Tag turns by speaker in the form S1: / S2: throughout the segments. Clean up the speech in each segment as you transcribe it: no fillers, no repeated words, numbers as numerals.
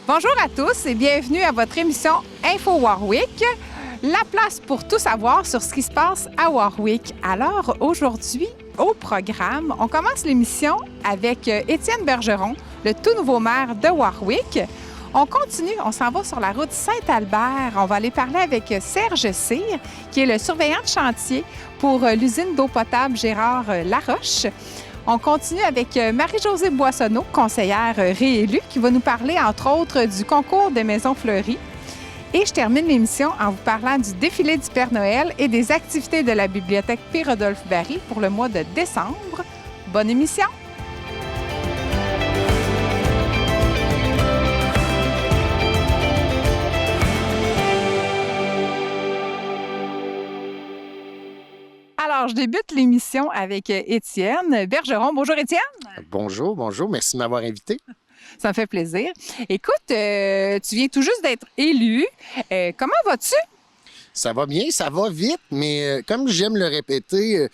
S1: Bonjour à tous et bienvenue à votre émission Info Warwick, la place pour tout savoir sur ce qui se passe à Warwick. Alors aujourd'hui, au programme, on commence l'émission avec Étienne Bergeron, le tout nouveau maire de Warwick. On continue, on s'en va sur la route Saint-Albert. On va aller parler avec Serge Cyr, qui est le surveillant de chantier pour l'usine d'eau potable Gérard Laroche. On continue avec Marie-Josée Boissonneau, conseillère réélue, qui va nous parler, entre autres, du concours des Maisons Fleuries. Et je termine l'émission en vous parlant du défilé du Père Noël et des activités de la bibliothèque Pierre-Rodolphe Barry pour le mois de décembre. Bonne émission! Alors, je débute l'émission avec Étienne Bergeron. Bonjour, Étienne.
S2: Bonjour, bonjour. Merci de m'avoir invité.
S1: Ça me fait plaisir. Écoute, tu viens tout juste d'être élu. Comment vas-tu?
S2: Ça va bien, ça va vite, mais comme j'aime le répéter,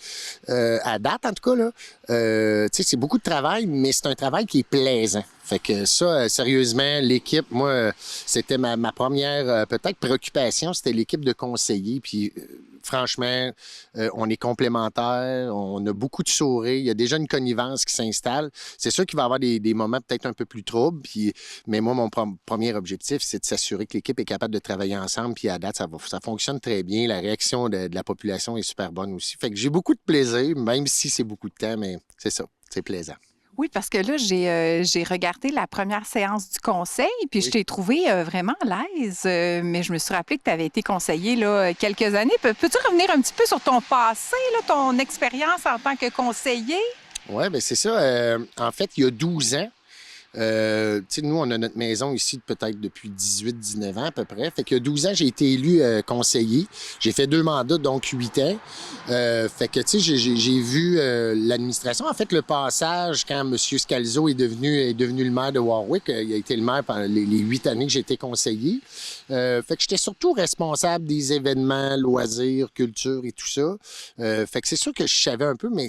S2: à date en tout cas, là, tu sais, c'est beaucoup de travail, mais c'est un travail qui est plaisant. Fait que ça, sérieusement, l'équipe, moi, c'était ma première, peut-être, préoccupation, c'était l'équipe de conseillers. Puis, franchement, on est complémentaires, on a beaucoup de sourires, il y a déjà une connivence qui s'installe. C'est sûr qu'il va y avoir des moments peut-être un peu plus troubles, mais moi, mon premier objectif, c'est de s'assurer que l'équipe est capable de travailler ensemble. Puis, à date, ça fonctionne très bien. La réaction de la population est super bonne aussi. Fait que j'ai beaucoup de plaisir, même si c'est beaucoup de temps, mais c'est ça, c'est plaisant.
S1: Oui, parce que là, j'ai regardé la première séance du conseil, puis je t'ai trouvé vraiment à l'aise. Mais je me suis rappelé que tu avais été conseiller là, quelques années. Peux-tu revenir un petit peu sur ton passé, là, ton expérience en tant que conseiller?
S2: Oui, bien c'est ça. En fait, il y a 12 ans, tu sais, nous, on a notre maison ici peut-être depuis 18-19 ans à peu près. Fait qu'il y a 12 ans, j'ai été élu conseiller. J'ai fait 2 mandats, donc 8 ans. Fait que, tu sais, j'ai vu l'administration. En fait, le passage, quand M. Scalzo est devenu le maire de Warwick, il a été le maire pendant les 8 années que j'étais conseiller. Fait que j'étais surtout responsable des événements, loisirs, culture et tout ça. Fait que c'est sûr que je savais un peu, mais...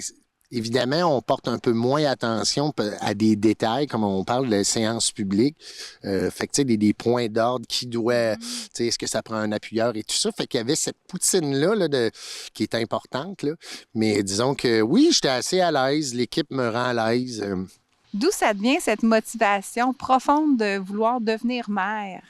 S2: Évidemment, on porte un peu moins attention à des détails, comme on parle de séances publiques. Fait que, tu sais, des points d'ordre qui doit, tu sais, est-ce que ça prend un appuyeur et tout ça. Fait qu'il y avait cette poutine-là là, qui est importante. Là. Mais disons que oui, j'étais assez à l'aise. L'équipe me rend à l'aise.
S1: D'où ça devient cette motivation profonde de vouloir devenir maire?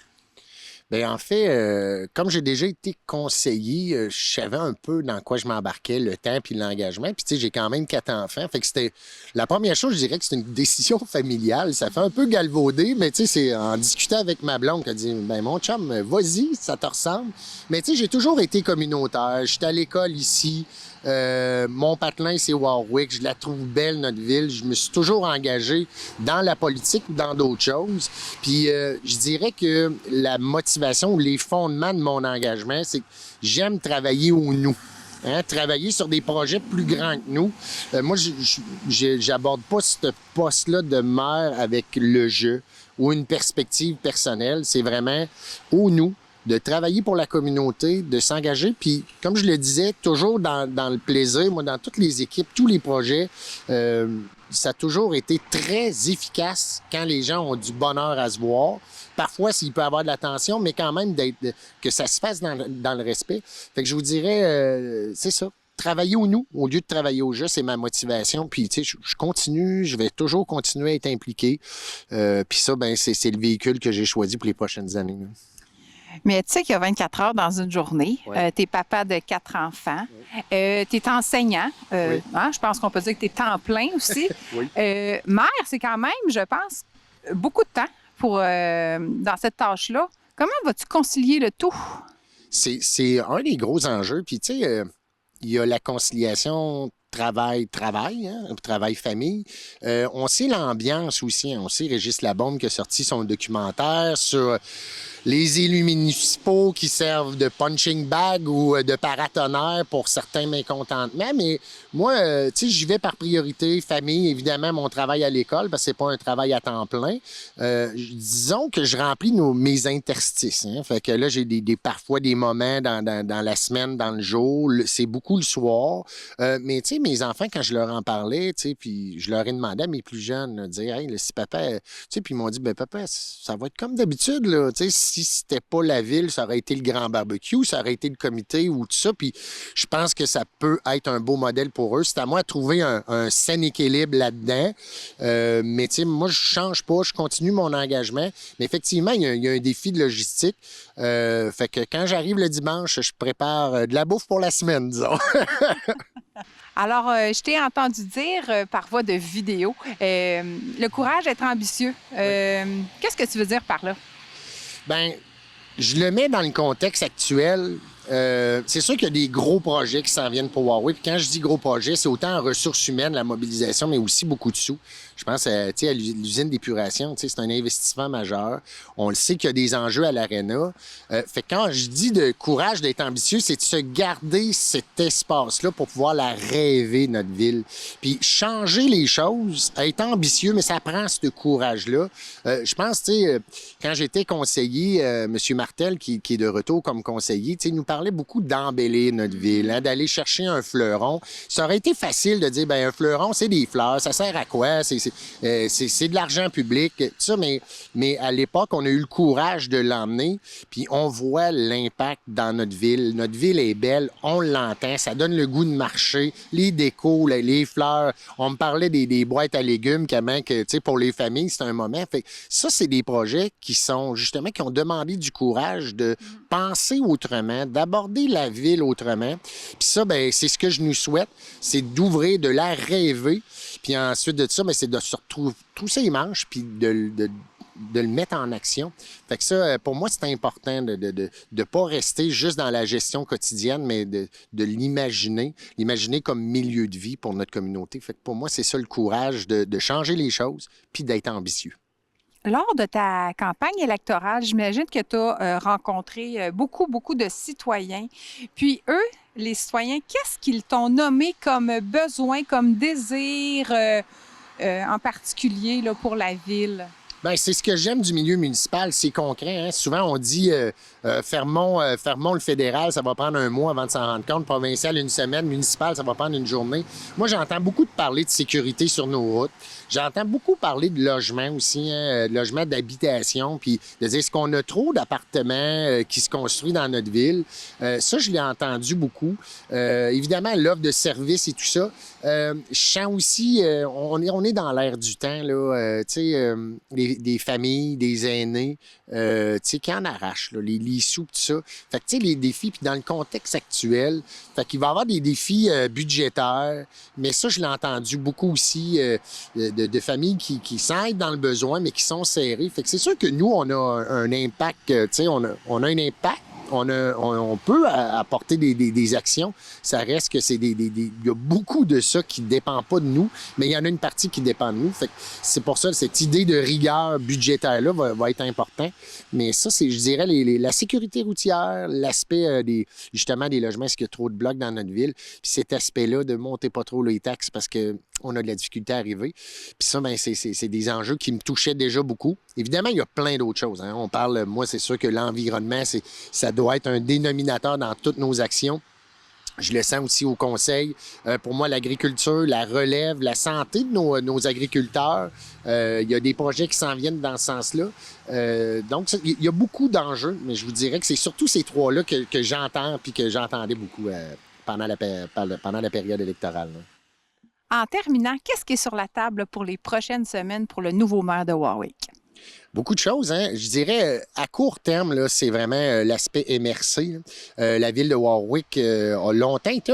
S2: Bien, en fait, comme j'ai déjà été conseiller, je savais un peu dans quoi je m'embarquais, le temps puis l'engagement. Puis, tu sais, j'ai quand même 4 enfants. Fait que c'était... La première chose, je dirais que c'est une décision familiale. Ça fait un peu galvaudé, mais tu sais, c'est en discutant avec ma blonde qu'elle dit, ben mon chum, vas-y, ça te ressemble. Mais tu sais, j'ai toujours été communautaire. J'étais à l'école ici. Mon patelin, c'est Warwick. Je la trouve belle, notre ville. Je me suis toujours engagé dans la politique ou dans d'autres choses. Puis, je dirais que la motivation ou les fondements de mon engagement, c'est que j'aime travailler au nous. Hein, travailler sur des projets plus grands que nous. Moi, j'aborde pas ce poste-là de maire avec le jeu ou une perspective personnelle. C'est vraiment au nous. De travailler pour la communauté, de s'engager. Puis, comme je le disais, toujours dans le plaisir, moi, dans toutes les équipes, tous les projets, ça a toujours été très efficace quand les gens ont du bonheur à se voir. Parfois, s'il peut y avoir de la tension, mais quand même que ça se fasse dans le respect. Fait que je vous dirais, c'est ça. Travailler au nous, au lieu de travailler au jeu, c'est ma motivation. Puis, tu sais, je continue, je vais toujours continuer à être impliqué. Puis ça, ben c'est le véhicule que j'ai choisi pour les prochaines années. Là.
S1: Mais tu sais qu'il y a 24 heures dans une journée.
S2: Ouais.
S1: Tu es papa de 4 enfants. Tu es enseignant.
S2: Oui.
S1: Hein, je pense qu'on peut dire que tu es temps plein aussi.
S2: Oui.
S1: Mère, c'est quand même, je pense, beaucoup de temps pour, dans cette tâche-là. Comment vas-tu concilier le tout?
S2: C'est un des gros enjeux. Puis, tu sais, il y a la conciliation travail-famille. On sait l'ambiance aussi. On sait Régis Labombe qui a sorti son documentaire sur les élus municipaux qui servent de punching bag ou de paratonnerre pour certains mécontentements. Mais moi, tu sais, j'y vais par priorité. Famille, évidemment, mon travail à l'école, parce que c'est pas un travail à temps plein. Disons que je remplis mes interstices. Hein. Fait que là, j'ai parfois des moments dans la semaine, dans le jour. C'est beaucoup le soir. Mais tu sais, mes enfants, quand je leur en parlais, tu sais, puis je leur ai demandé à mes plus jeunes, de dire, hey, si papa, tu sais, puis ils m'ont dit, ben papa, ça va être comme d'habitude, là. Tu sais, si c'était pas la ville, ça aurait été le grand barbecue, ça aurait été le comité ou tout ça. Puis je pense que ça peut être un beau modèle pour eux. C'est à moi de trouver un sain équilibre là-dedans. Mais tu sais, moi, je change pas, je continue mon engagement. Mais effectivement, il y a un défi de logistique. Fait que quand j'arrive le dimanche, je prépare de la bouffe pour la semaine, disons.
S1: Alors, je t'ai entendu dire par voie de vidéo, le courage d'être ambitieux. Qu'est-ce que tu veux dire par là? Bien,
S2: je le mets dans le contexte actuel. C'est sûr qu'il y a des gros projets qui s'en viennent pour Warwick. Quand je dis gros projets, c'est autant en ressources humaines, la mobilisation, mais aussi beaucoup de sous. Je pense à l'usine d'épuration, c'est un investissement majeur. On le sait qu'il y a des enjeux à l'aréna. Fait que quand je dis de courage d'être ambitieux, c'est de se garder cet espace-là pour pouvoir la rêver, notre ville. Puis changer les choses, être ambitieux, mais ça prend ce courage-là. Je pense, quand j'étais conseiller, M. Martel, qui est de retour comme conseiller, il nous parlait beaucoup d'embellir notre ville, hein, d'aller chercher un fleuron. Ça aurait été facile de dire, ben un fleuron, c'est des fleurs, ça sert à quoi? C'est de l'argent public, tout ça, mais à l'époque, on a eu le courage de l'emmener, puis on voit l'impact dans notre ville. Notre ville est belle, on l'entend, ça donne le goût de marcher, les décos, les fleurs. On me parlait des boîtes à légumes, comment que, pour les familles, c'est un moment. Fait que ça, c'est des projets qui sont, justement, qui ont demandé du courage de penser autrement, d'aborder la ville autrement. Puis ça, ben c'est ce que je nous souhaite, c'est d'ouvrir, de la rêver. Puis ensuite de ça, c'est de se trousser les manches puis de le mettre en action. Fait que ça, pour moi, c'est important de pas rester juste dans la gestion quotidienne, mais de l'imaginer comme milieu de vie pour notre communauté. Fait que pour moi, c'est ça le courage de changer les choses puis d'être ambitieux.
S1: Lors de ta campagne électorale, j'imagine que tu as rencontré beaucoup de citoyens. Puis eux, les citoyens, qu'est-ce qu'ils t'ont nommé comme besoin, comme désir en particulier là, pour la ville?
S2: Bien, c'est ce que j'aime du milieu municipal, c'est concret. Hein? Souvent, on dit fermons le fédéral, ça va prendre un mois avant de s'en rendre compte. Provincial, une semaine. Municipal, ça va prendre une journée. Moi, j'entends beaucoup de parler de sécurité sur nos routes. J'entends beaucoup parler de logement aussi, hein, de logement d'habitation, puis de dire est-ce qu'on a trop d'appartements qui se construisent dans notre ville. Ça, je l'ai entendu beaucoup. Évidemment, l'offre de services et tout ça. Je sens aussi, on est dans l'ère du temps, là, des familles, des aînés, qui en arrachent, là, les sous, tout ça. Fait que, les défis, puis dans le contexte actuel, fait qu'il va y avoir des défis budgétaires, mais ça, je l'ai entendu beaucoup aussi de familles qui s'aident dans le besoin, mais qui sont serrées. Fait que c'est sûr que nous, on a un impact, on a un impact. On peut apporter des actions. Ça reste que il y a beaucoup de ça qui ne dépend pas de nous, mais il y en a une partie qui dépend de nous. Fait que c'est pour ça, cette idée de rigueur budgétaire-là va être important. Mais ça, c'est, je dirais, la sécurité routière, l'aspect justement des logements, est-ce qu'il y a trop de blocs dans notre ville? Puis cet aspect-là de monter pas trop les taxes parce qu'on a de la difficulté à arriver. Puis ça, c'est des enjeux qui me touchaient déjà beaucoup. Évidemment, il y a plein d'autres choses. Hein. On parle, moi, c'est sûr que l'environnement, ça doit être un dénominateur dans toutes nos actions. Je le sens aussi au conseil. Pour moi, l'agriculture, la relève, la santé de nos agriculteurs, il y a des projets qui s'en viennent dans ce sens-là. Donc, il y a beaucoup d'enjeux, mais je vous dirais que c'est surtout ces trois-là que j'entends puis que j'entendais beaucoup pendant la période électorale. Là.
S1: En terminant, qu'est-ce qui est sur la table pour les prochaines semaines pour le nouveau maire de Warwick?
S2: Beaucoup de choses, hein. Je dirais, à court terme, là, c'est vraiment l'aspect MRC. La ville de Warwick a longtemps été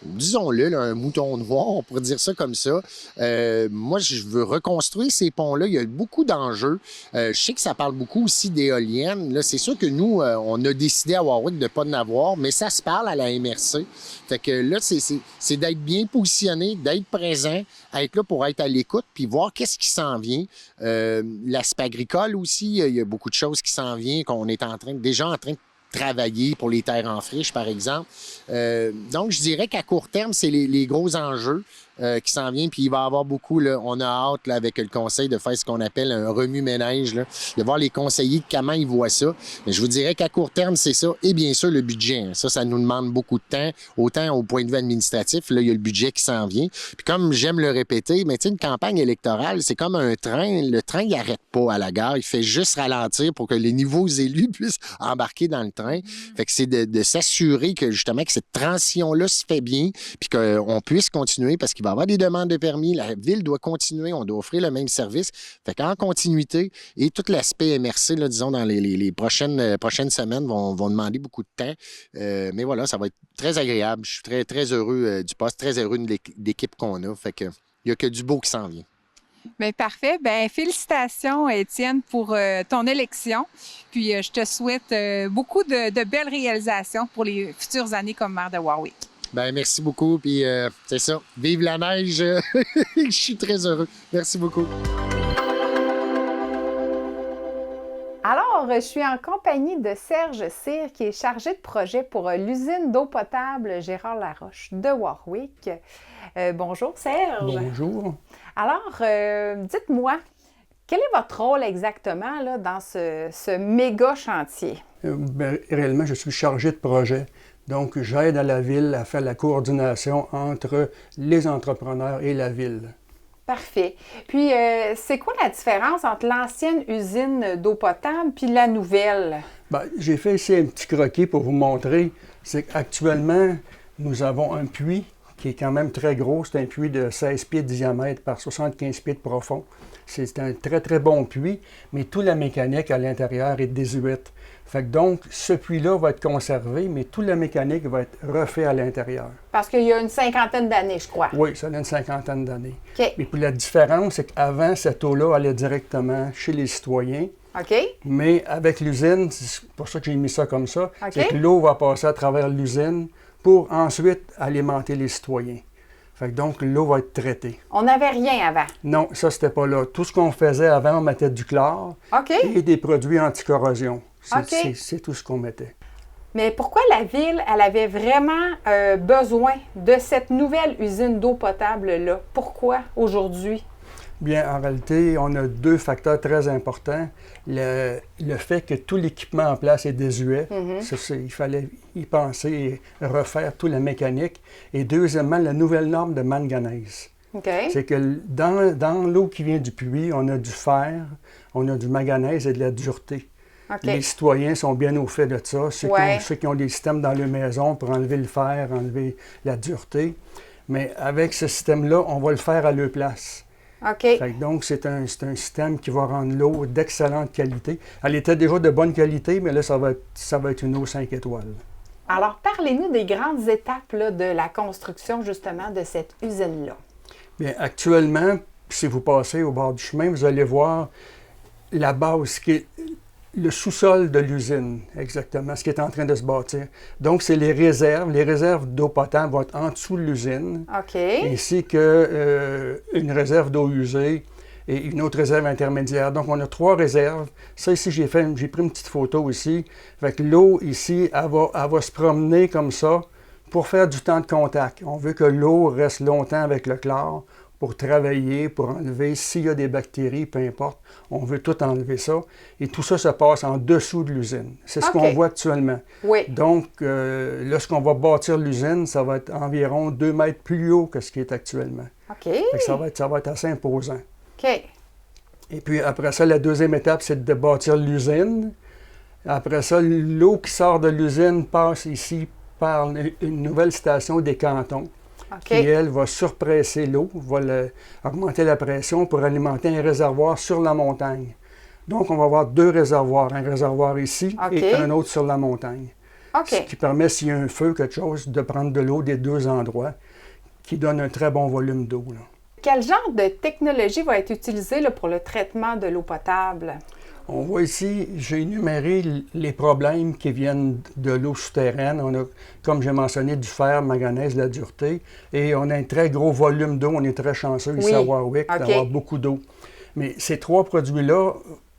S2: disons-le, là, un mouton noir, on pourrait dire ça comme ça. Moi, je veux reconstruire ces ponts-là. Il y a beaucoup d'enjeux. Je sais que ça parle beaucoup aussi d'éoliennes. Là, c'est sûr que nous, on a décidé à Warwick de ne pas en avoir, mais ça se parle à la MRC. Fait que là, c'est d'être bien positionné, d'être présent, être là pour être à l'écoute, puis voir qu'est-ce qui s'en vient. L'aspect agricole aussi, il y a beaucoup de choses qui s'en viennent, qu'on est déjà en train de travailler pour les terres en friche, par exemple. Donc, je dirais qu'à court terme, c'est les gros enjeux qui s'en viennent. Puis il va y avoir beaucoup, là, on a hâte là, avec le conseil de faire ce qu'on appelle un remue-ménage, là, de voir les conseillers comment ils voient ça. Mais je vous dirais qu'à court terme, c'est ça. Et bien sûr, le budget. Hein. Ça nous demande beaucoup de temps, autant au point de vue administratif. Là, il y a le budget qui s'en vient. Puis comme j'aime le répéter, mais tu sais, une campagne électorale, c'est comme un train. Le train, il n'arrête pas à la gare. Il fait juste ralentir pour que les nouveaux élus puissent embarquer dans le train. Fait que c'est de s'assurer que justement que cette transition-là se fait bien, puis qu'on puisse continuer parce qu'il va y avoir des demandes de permis. La ville doit continuer, on doit offrir le même service. Fait qu'en continuité, et tout l'aspect MRC, là, disons, dans les prochaines semaines, vont demander beaucoup de temps. Mais voilà, ça va être très agréable. Je suis très, très heureux du poste, très heureux de l'équipe qu'on a. Fait que il n'y a que du beau qui s'en vient.
S1: Bien, parfait. Bien, félicitations, Étienne, pour ton élection. Puis, je te souhaite beaucoup de belles réalisations pour les futures années comme maire de Warwick.
S2: Bien, merci beaucoup. Puis, c'est ça. Vive la neige. Je suis très heureux. Merci beaucoup.
S1: Alors, je suis en compagnie de Serge Cyr, qui est chargé de projet pour l'usine d'eau potable Gérard Laroche de Warwick. Bonjour, Serge.
S3: Bonjour.
S1: Alors, dites-moi, quel est votre rôle exactement là, dans ce méga chantier?
S3: Réellement, je suis chargé de projet. Donc, j'aide à la ville à faire la coordination entre les entrepreneurs et la ville.
S1: Parfait. Puis, c'est quoi la différence entre l'ancienne usine d'eau potable puis la nouvelle?
S3: Bien, j'ai fait ici un petit croquis pour vous montrer. C'est qu'actuellement, nous avons un puits qui est quand même très gros. C'est un puits de 16 pieds de diamètre par 75 pieds de profond. C'est un très, très bon puits, mais toute la mécanique à l'intérieur est désuète. Fait que donc, ce puits-là va être conservé, mais toute la mécanique va être refait à l'intérieur.
S1: Parce qu'il y a une cinquantaine d'années, je crois.
S3: Oui, ça a une cinquantaine d'années.
S1: OK.
S3: Et puis la différence, c'est qu'avant, cette eau-là allait directement chez les citoyens.
S1: OK.
S3: Mais avec l'usine, c'est pour ça que j'ai mis ça comme ça,
S1: OK.
S3: c'est que l'eau va passer à travers l'usine pour ensuite alimenter les citoyens. Fait que donc, l'eau va être traitée.
S1: On n'avait rien avant.
S3: Non, ça, c'était pas là. Tout ce qu'on faisait avant, on mettait du chlore
S1: OK.
S3: et des produits anti-corrosion.
S1: OK.
S3: C'est tout ce qu'on mettait.
S1: Mais pourquoi la ville, elle avait vraiment besoin de cette nouvelle usine d'eau potable-là? Pourquoi aujourd'hui?
S3: Bien, en réalité, on a deux facteurs très importants. Le fait que tout l'équipement en place est désuet. Il fallait y penser et refaire toute la mécanique. Et deuxièmement, la nouvelle norme de manganèse.
S1: OK.
S3: C'est que dans l'eau qui vient du puits, on a du fer, on a du manganèse et de la dureté.
S1: OK.
S3: Les citoyens sont bien au fait de ça.
S1: Ouais.
S3: Ceux qui ont des systèmes dans leur maison pour enlever le fer, enlever la dureté. Mais avec ce système-là, on va le faire à leur place.
S1: OK.
S3: Fait que donc, c'est un système qui va rendre l'eau d'excellente qualité. Elle était déjà de bonne qualité, mais là, ça va être une eau 5 étoiles.
S1: Alors, parlez-nous des grandes étapes là, de la construction, justement, de cette usine-là.
S3: Bien, actuellement, si vous passez au bord du chemin, vous allez voir la base, qui est le sous-sol de l'usine, exactement, ce qui est en train de se bâtir. Donc, c'est les réserves. Les réserves d'eau potable vont être en dessous de l'usine,
S1: OK.
S3: ainsi qu'une réserve d'eau usée et une autre réserve intermédiaire. Donc, on a 3 réserves. Ça, ici, j'ai pris une petite photo ici. Fait que l'eau, ici, elle va se promener comme ça pour faire du temps de contact. On veut que l'eau reste longtemps avec le chlore pour travailler, pour enlever, s'il y a des bactéries, peu importe, on veut tout enlever ça. Et tout ça se passe en dessous de l'usine. C'est ce qu'on voit actuellement.
S1: Oui.
S3: Donc, lorsqu'on va bâtir l'usine, ça va être environ 2 mètres plus haut que ce qui est actuellement.
S1: OK.
S3: Fait que ça va être assez imposant.
S1: OK.
S3: Et puis après ça, la deuxième étape, c'est de bâtir l'usine. Après ça, l'eau qui sort de l'usine passe ici par une nouvelle station des cantons.
S1: OK.
S3: Qui, elle, va surpresser l'eau, va augmenter la pression pour alimenter un réservoir sur la montagne. Donc, on va avoir 2 réservoirs, un réservoir ici
S1: OK.
S3: et un autre sur la montagne.
S1: OK.
S3: Ce qui permet, s'il y a un feu, quelque chose, de prendre de l'eau des deux endroits, qui donne un très bon volume d'eau, là.
S1: Quel genre de technologie va être utilisée là, pour le traitement de l'eau potable?
S3: On voit ici, j'ai énuméré les problèmes qui viennent de l'eau souterraine. On a, comme j'ai mentionné, du fer, manganèse, la dureté. Et on a un très gros volume d'eau. On est très chanceux ici à Warwick d'avoir beaucoup d'eau. Mais ces trois produits-là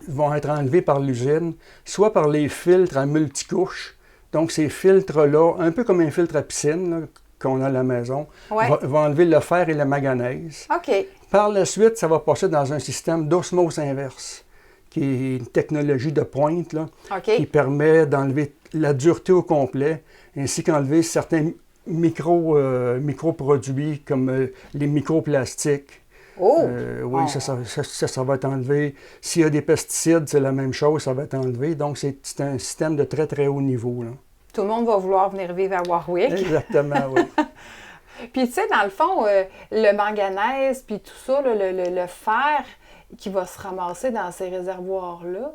S3: vont être enlevés par l'usine, soit par les filtres à multicouches. Donc ces filtres-là, un peu comme un filtre à piscine là, qu'on a à la maison, vont enlever le fer et la manganèse.
S1: OK.
S3: Par la suite, ça va passer dans un système d'osmose inverse, qui est une technologie de pointe là, qui permet d'enlever la dureté au complet, ainsi qu'enlever certains microproduits comme les microplastiques. Oui, ça va être enlevé. S'il y a des pesticides, c'est la même chose, ça va être enlevé. Donc, c'est un système de très, très haut niveau, là.
S1: Tout le monde va vouloir venir vivre à Warwick.
S3: Exactement, oui.
S1: Puis, tu sais, dans le fond, le manganèse, puis tout ça, là, le fer qui va se ramasser dans ces réservoirs-là,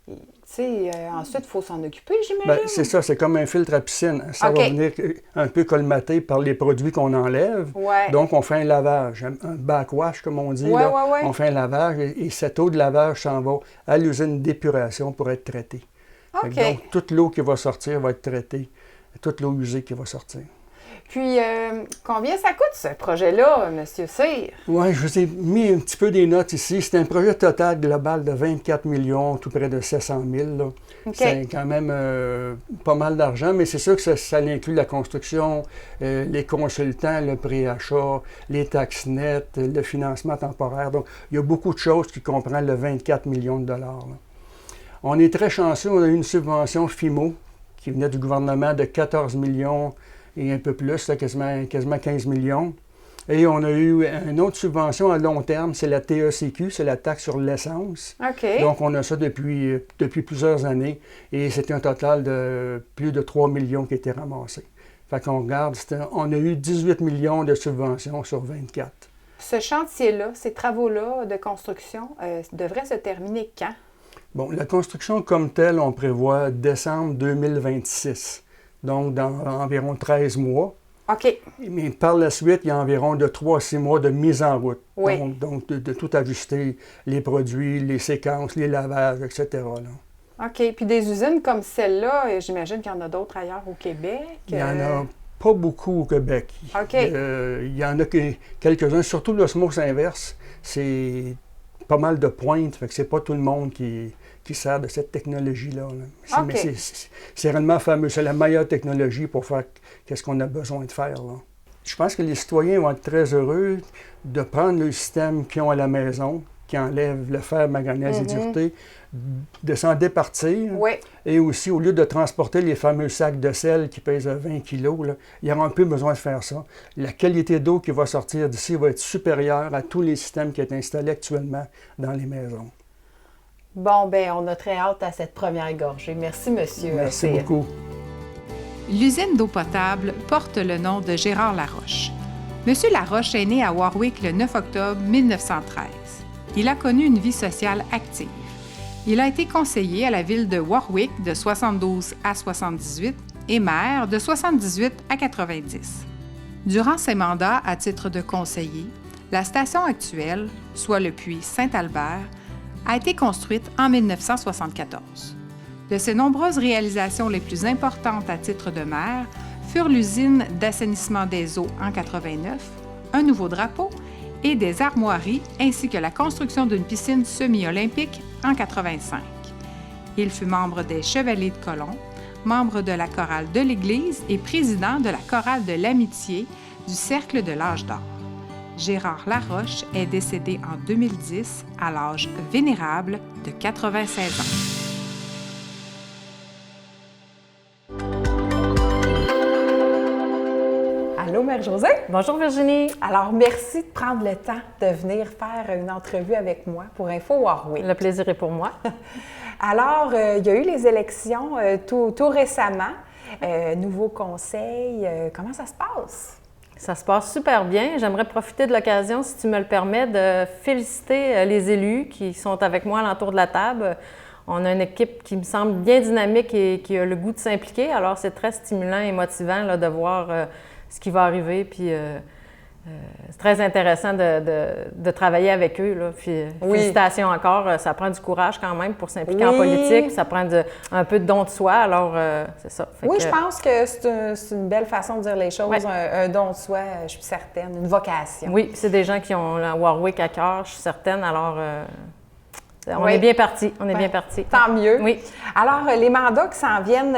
S1: tu sais, ensuite, il faut s'en occuper, j'imagine.
S3: Bien, c'est ça, c'est comme un filtre à piscine. Ça va venir un peu colmaté par les produits qu'on enlève. Donc, on fait un lavage, un backwash, comme on dit. On fait un lavage et cette eau de lavage s'en va à l'usine d'épuration pour être traitée. Donc, toute l'eau qui va sortir va être traitée, toute l'eau usée qui va sortir.
S1: Puis, combien ça coûte, ce projet-là, M. Cyr?
S3: Oui, je vous ai mis un petit peu des notes ici. C'est un projet total global de 24 millions, tout près de 700 000. Là. C'est quand même pas mal d'argent, mais c'est sûr que ça inclut la construction, les consultants, le préachat, les taxes nettes, le financement temporaire. Donc, il y a beaucoup de choses qui comprennent le 24 millions de dollars. Là. On est très chanceux. On a eu une subvention FIMO qui venait du gouvernement de 14 millions et un peu plus, là, quasiment 15 millions. Et on a eu une autre subvention à long terme, c'est la TECQ, c'est la taxe sur l'essence. Donc, on a ça depuis plusieurs années et c'est un total de plus de 3 millions qui a été ramassé. Fait qu'on regarde, on a eu 18 millions de subventions sur 24.
S1: Ce chantier-là, ces travaux-là de construction, devraient se terminer quand?
S3: Bon, la construction comme telle, on prévoit décembre 2026. Donc, dans environ 13 mois.
S1: OK.
S3: Mais par la suite, il y a environ de 3 à 6 mois de mise en route. Donc de tout ajuster, les produits, les séquences, les lavages, etc. Là.
S1: OK. Puis des usines comme celle-là, j'imagine qu'il y en a d'autres ailleurs au Québec?
S3: Il n'y en a pas beaucoup au Québec.
S1: OK.
S3: Il y en a quelques-uns, surtout l'osmose inverse. C'est pas mal de pointes, fait que c'est pas tout le monde qui sert de cette technologie-là. Là. Mais c'est réellement fameux. C'est la meilleure technologie pour faire ce qu'on a besoin de faire. Là. Je pense que les citoyens vont être très heureux de prendre le système qu'ils ont à la maison, qui enlève le fer, manganèse et dureté, de s'en départir. Et aussi, au lieu de transporter les fameux sacs de sel qui pèsent 20 kilos, là, il y aura un peu besoin de faire ça. La qualité d'eau qui va sortir d'ici va être supérieure à tous les systèmes qui sont installés actuellement dans les maisons.
S1: Bon, bien, on a très hâte à cette première gorgée. Merci, monsieur.
S3: Merci beaucoup.
S1: L'usine d'eau potable porte le nom de Gérard Laroche. Monsieur Laroche est né à Warwick le 9 octobre 1913. Il a connu une vie sociale active. Il a été conseiller à la ville de Warwick de 72 à 78 et maire de 78 à 90. Durant ses mandats à titre de conseiller, la station actuelle, soit le puits Saint-Albert, a été construite en 1974. De ses nombreuses réalisations les plus importantes à titre de maire furent l'usine d'assainissement des eaux en 89, un nouveau drapeau et des armoiries, ainsi que la construction d'une piscine semi-olympique en 85. Il fut membre des Chevaliers de Colomb, membre de la chorale de l'Église et président de la chorale de l'Amitié du Cercle de l'Âge d'Or. Gérard Laroche est décédé en 2010 à l'âge vénérable de 96 ans. Allô, Mère Josée?
S4: Bonjour Virginie.
S1: Alors, merci de prendre le temps de venir faire une entrevue avec moi pour Info Warwick.
S4: Le plaisir est pour moi.
S1: Alors, il y a eu les élections tout récemment. Nouveau conseil, comment ça se passe?
S4: Ça se passe super bien. J'aimerais profiter de l'occasion, si tu me le permets, de féliciter les élus qui sont avec moi à l'entour de la table. on a une équipe qui me semble bien dynamique et qui a le goût de s'impliquer. Alors, c'est très stimulant et motivant là, de voir ce qui va arriver. Puis, c'est très intéressant de travailler avec eux. Là. Puis, félicitations encore. Ça prend du courage quand même pour s'impliquer en politique. Ça prend un peu de don de soi. Alors, c'est ça.
S5: Je pense que c'est une belle façon de dire les choses. Un don de soi, je suis certaine. Une vocation.
S4: Oui, c'est des gens qui ont la Warwick à cœur, je suis certaine. Alors, on est bien parti. On est bien parti.
S5: Tant mieux.
S4: Oui.
S5: Alors, les mandats qui s'en viennent,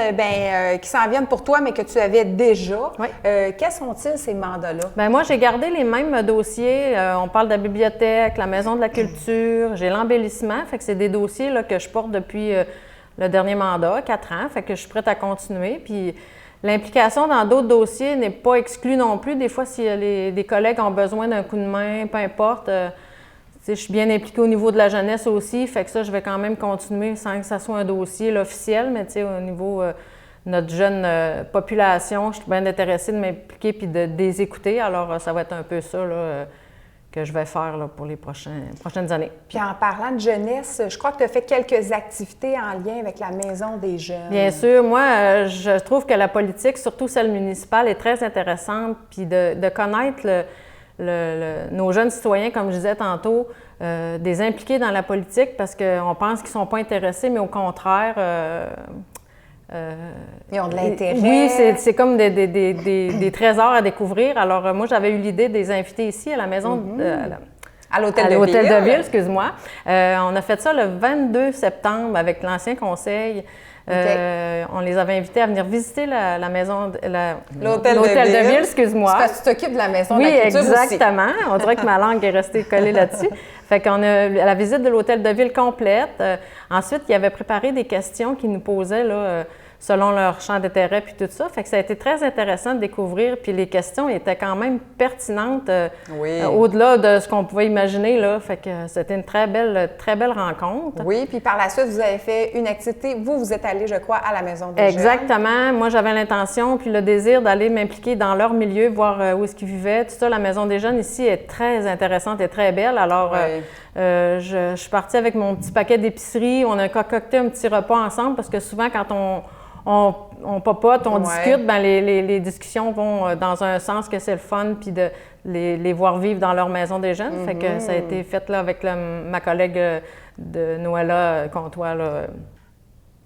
S5: qui s'en viennent pour toi, mais que tu avais déjà, quels sont-ils, ces mandats-là?
S4: Bien, moi, j'ai gardé les mêmes dossiers. On parle de la bibliothèque, la maison de la culture, j'ai l'embellissement. Fait que c'est des dossiers là, que je porte depuis le dernier mandat, 4 ans. Fait que je suis prête à continuer. Puis, l'implication dans d'autres dossiers n'est pas exclue non plus. Des fois, si des collègues ont besoin d'un coup de main, peu importe. Je suis bien impliquée au niveau de la jeunesse aussi, fait que ça, je vais quand même continuer sans que ça soit un dossier là, officiel, mais au niveau de notre jeune population, je suis bien intéressée de m'impliquer puis de les écouter. Alors, ça va être un peu ça là, que je vais faire là, pour les prochaines années.
S5: Puis en parlant de jeunesse, je crois que tu as fait quelques activités en lien avec la Maison des jeunes.
S4: Bien sûr. Moi, je trouve que la politique, surtout celle municipale, est très intéressante, puis de connaître nos jeunes citoyens, comme je disais tantôt, des impliquer dans la politique parce qu'on pense qu'ils ne sont pas intéressés, mais au contraire...
S5: ils ont de l'intérêt.
S4: Oui, c'est comme des trésors à découvrir. Alors, moi, j'avais eu l'idée de les inviter ici à la maison...
S5: à l'Hôtel
S4: de Ville, excuse-moi. On a fait ça le 22 septembre avec l'ancien conseil. On les avait invités à venir visiter la maison,
S5: l'hôtel de Ville,
S4: excuse-moi.
S5: C'est parce que tu t'occupes de la maison de la culture aussi.
S4: Oui, exactement. On dirait que ma langue est restée collée là-dessus. Fait qu'on a la visite de l'hôtel de Ville complète. Ensuite, il avait préparé des questions qu'ils nous posaient là, selon leur champ d'intérêt puis tout ça. Fait que ça a été très intéressant de découvrir. Puis les questions étaient quand même pertinentes au-delà de ce qu'on pouvait imaginer là. Fait que c'était une très belle rencontre.
S5: Oui, puis par la suite, vous avez fait une activité. Vous êtes allé, je crois, à la Maison des jeunes.
S4: Exactement. Moi, j'avais l'intention puis le désir d'aller m'impliquer dans leur milieu, voir où est-ce qu'ils vivaient. Tout ça, la Maison des jeunes ici est très intéressante et très belle. Alors, je suis partie avec mon petit paquet d'épicerie. On a concocté un petit repas ensemble parce que souvent, quand on papote, on discute, ben les discussions vont dans un sens que c'est le fun, puis de les voir vivre dans leur maison des jeunes. Fait que ça a été fait là, avec ma collègue de Noëlla Comtois. Là.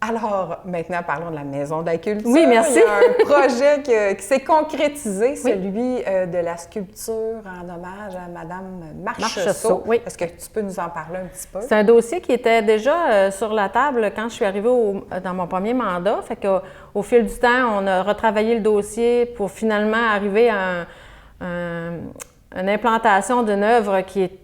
S5: Alors, maintenant, parlons de la Maison de la culture.
S4: Oui, merci.
S5: Il y a un projet qui s'est concrétisé, celui de la sculpture en hommage à Mme Marchessault.
S4: Oui.
S5: Est-ce que tu peux nous en parler un petit peu?
S4: C'est un dossier qui était déjà sur la table quand je suis arrivée dans mon premier mandat. Fait qu'au fil du temps, on a retravaillé le dossier pour finalement arriver à une implantation d'une œuvre qui est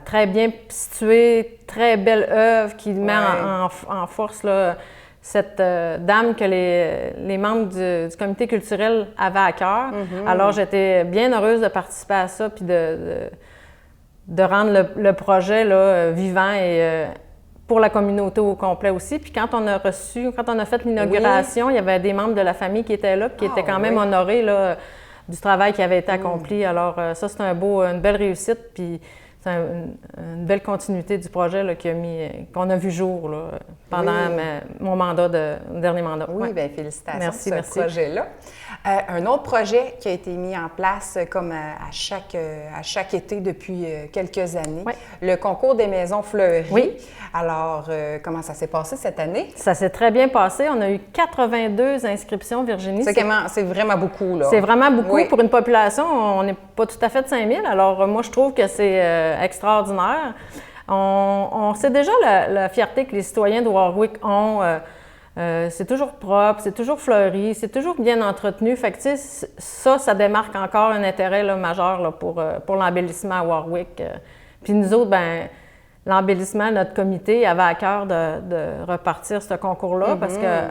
S4: très bien située, très belle œuvre, qui met en force là, cette dame que les membres du comité culturel avaient à cœur. Alors, j'étais bien heureuse de participer à ça puis de rendre le projet là, vivant et pour la communauté au complet aussi. Puis quand on a fait l'inauguration, il y avait des membres de la famille qui étaient là, qui étaient quand même honorés là, du travail qui avait été accompli. Alors, ça, c'est une belle réussite, puis c'est une belle continuité du projet là, qu'on a vu jour là, pendant mon dernier mandat.
S5: Oui, bien, félicitations
S4: merci,
S5: pour ce projet-là. Un autre projet qui a été mis en place comme à chaque été depuis quelques années, le concours des maisons fleuries.
S4: Oui.
S5: Alors, comment ça s'est passé cette année?
S4: Ça s'est très bien passé. On a eu 82 inscriptions, Virginie.
S5: C'est vraiment beaucoup, là.
S4: C'est vraiment beaucoup. Pour une population, on n'est pas tout à fait de 5000. Alors, moi, je trouve que c'est extraordinaire. On sait déjà la fierté que les citoyens de Warwick ont. C'est toujours propre, c'est toujours fleuri, c'est toujours bien entretenu. Fait que, tu sais, ça démarque encore un intérêt là, majeur là, pour l'embellissement à Warwick. Puis nous autres, ben l'embellissement, notre comité avait à cœur de repartir ce concours-là parce que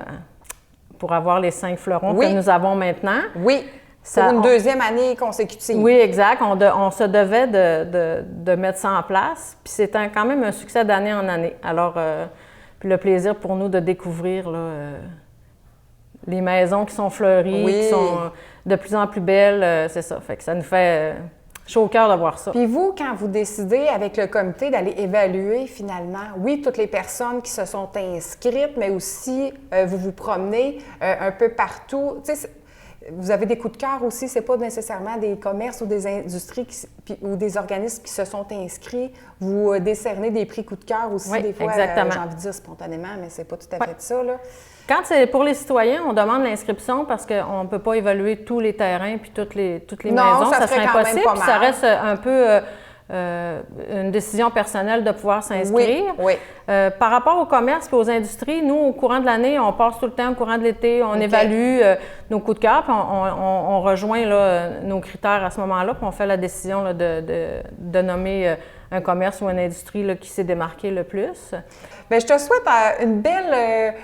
S4: pour avoir les 5 fleurons que nous avons maintenant.
S5: Oui. Pour une deuxième année consécutive.
S4: Oui, exact. On se devait de mettre ça en place. Puis c'est quand même un succès d'année en année. Alors, puis le plaisir pour nous de découvrir là, les maisons qui sont fleuries, qui sont de plus en plus belles, c'est ça. Fait que ça nous fait Je suis au cœur de voir ça.
S5: Puis vous, quand vous décidez avec le comité d'aller évaluer finalement, oui, toutes les personnes qui se sont inscrites, mais aussi vous vous promenez un peu partout. Tu sais, vous avez des coups de cœur aussi, c'est pas nécessairement des commerces ou des industries ou des organismes qui se sont inscrits. Vous décernez des prix coups de cœur aussi,
S4: oui,
S5: des fois,
S4: exactement.
S5: J'ai envie de dire spontanément, mais c'est pas tout à fait ça, là.
S4: Quand c'est pour les citoyens, on demande l'inscription parce qu'on ne peut pas évaluer tous les terrains puis toutes les maisons. Ça serait impossible. Puis ça reste un peu une décision personnelle de pouvoir s'inscrire.
S5: Oui, oui.
S4: Par rapport au commerce et aux industries, nous, au courant de l'année, on passe tout le temps au courant de l'été, on évalue nos coups de cœur, puis on rejoint là, nos critères à ce moment-là, puis on fait la décision là, de nommer un commerce ou une industrie là, qui s'est démarqué le plus.
S5: Bien, je te souhaite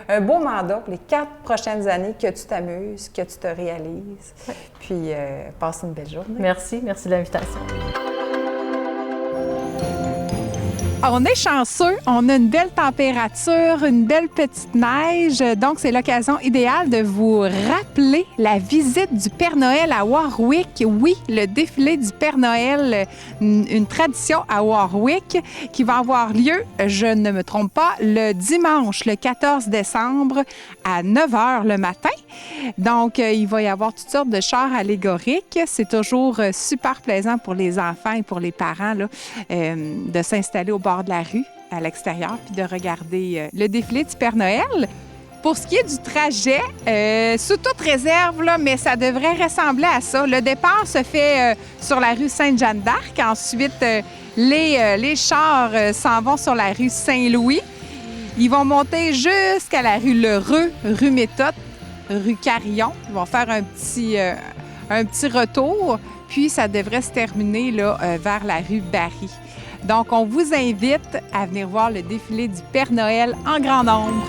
S5: un beau mandat pour les 4 prochaines années, que tu t'amuses, que tu te réalises. Oui. Puis, passe une belle journée.
S4: Merci de l'invitation.
S1: On est chanceux, on a une belle température, une belle petite neige, donc c'est l'occasion idéale de vous rappeler la visite du Père Noël à Warwick. Oui, le défilé du Père Noël, une tradition à Warwick qui va avoir lieu, je ne me trompe pas, le dimanche, le 14 décembre à 9 h le matin. Donc, il va y avoir toutes sortes de chars allégoriques. C'est toujours super plaisant pour les enfants et pour les parents là, de s'installer au bord de la rue, à l'extérieur, puis de regarder le défilé du Père Noël. Pour ce qui est du trajet, sous toute réserve, là, mais ça devrait ressembler à ça. Le départ se fait sur la rue Sainte-Jeanne d'Arc. Ensuite, les chars s'en vont sur la rue Saint-Louis. Ils vont monter jusqu'à la rue Lheureux, rue Méthode, rue Carillon. Ils vont faire un petit retour, puis ça devrait se terminer là, vers la rue Barry. Donc, on vous invite à venir voir le défilé du Père Noël en grand nombre.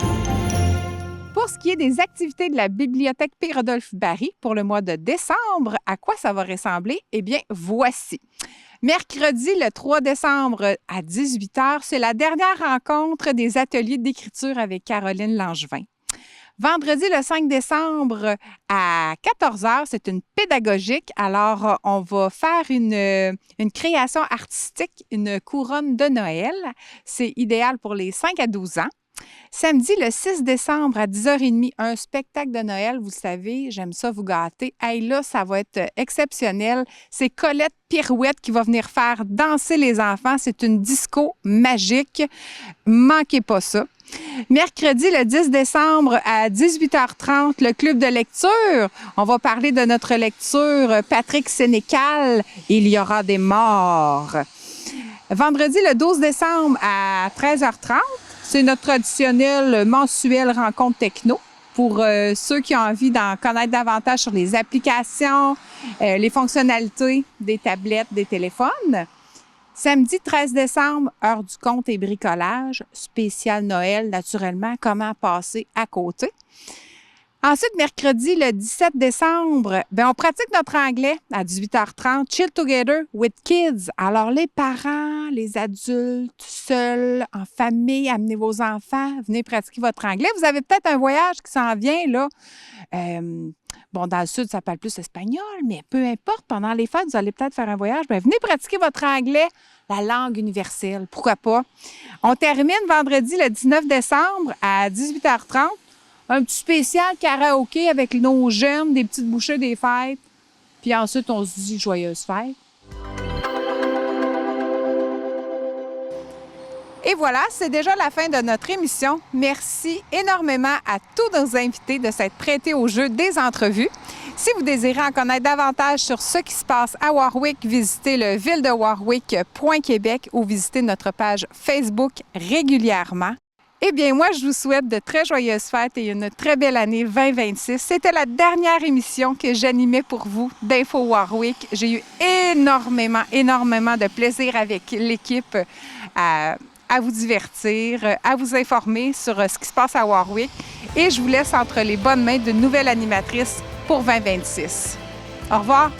S1: Pour ce qui est des activités de la Bibliothèque Pierre-Adolphe Barry pour le mois de décembre, à quoi ça va ressembler? Eh bien, voici. Mercredi, le 3 décembre à 18 h, c'est la dernière rencontre des ateliers d'écriture avec Caroline Langevin. Vendredi, le 5 décembre à 14 h, c'est une pédagogique. Alors, on va faire une création artistique, une couronne de Noël. C'est idéal pour les 5 à 12 ans. Samedi, le 6 décembre à 10h30, un spectacle de Noël. Vous le savez, j'aime ça vous gâter. Hey, là, ça va être exceptionnel. C'est Colette Pirouette qui va venir faire danser les enfants. C'est une disco magique. Manquez pas ça. Mercredi, le 10 décembre à 18h30, le club de lecture. On va parler de notre lecture Patrick Sénécal, Il y aura des morts. Vendredi, le 12 décembre à 13h30, c'est notre traditionnelle mensuelle rencontre techno pour ceux qui ont envie d'en connaître davantage sur les applications, les fonctionnalités des tablettes, des téléphones. Samedi 13 décembre, heure du compte et bricolage, spécial Noël, naturellement, comment passer à côté. Ensuite, mercredi, le 17 décembre, on pratique notre anglais à 18h30, Chill Together with Kids. Alors, les parents, les adultes, seuls, en famille, amenez vos enfants, venez pratiquer votre anglais. Vous avez peut-être un voyage qui s'en vient, là. Dans le sud, ça parle plus espagnol, mais peu importe, pendant les fêtes, vous allez peut-être faire un voyage. Venez pratiquer votre anglais, la langue universelle, pourquoi pas. On termine vendredi, le 19 décembre, à 18h30. Un petit spécial karaoké avec nos jeunes, des petites bouchées des fêtes. Puis ensuite, on se dit joyeuses fêtes. Et voilà, c'est déjà la fin de notre émission. Merci énormément à tous nos invités de s'être prêtés au jeu des entrevues. Si vous désirez en connaître davantage sur ce qui se passe à Warwick, visitez le villedewarwick.québec ou visitez notre page Facebook régulièrement. Eh bien, moi, je vous souhaite de très joyeuses fêtes et une très belle année 2026. C'était la dernière émission que j'animais pour vous d'Info Warwick. J'ai eu énormément de plaisir avec l'équipe à vous divertir, à vous informer sur ce qui se passe à Warwick. Et je vous laisse entre les bonnes mains d'une nouvelle animatrice pour 2026. Au revoir!